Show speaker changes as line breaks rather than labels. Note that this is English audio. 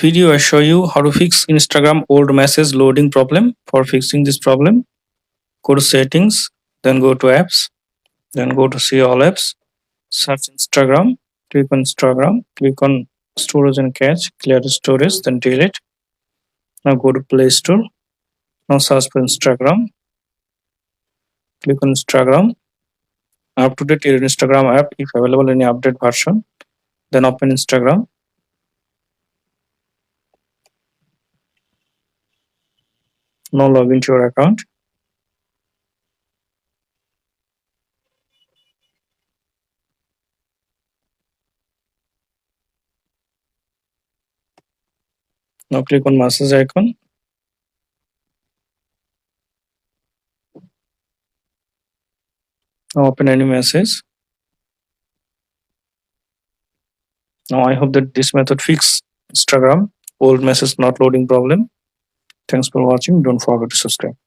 video I show you how to fix Instagram old message loading problem. For fixing this problem, go to settings, then go to apps, then go to see all apps, search Instagram, click on storage and cache, clear the storage, then delete. Now go to Play Store, now search for Instagram, click on Instagram, up to date your Instagram app if available any update version, then open Instagram. Now log into your account. Now click on message icon. Now open any message. Now I hope that this method fix Instagram old message not loading problem. Thanks for watching. Don't forget to subscribe.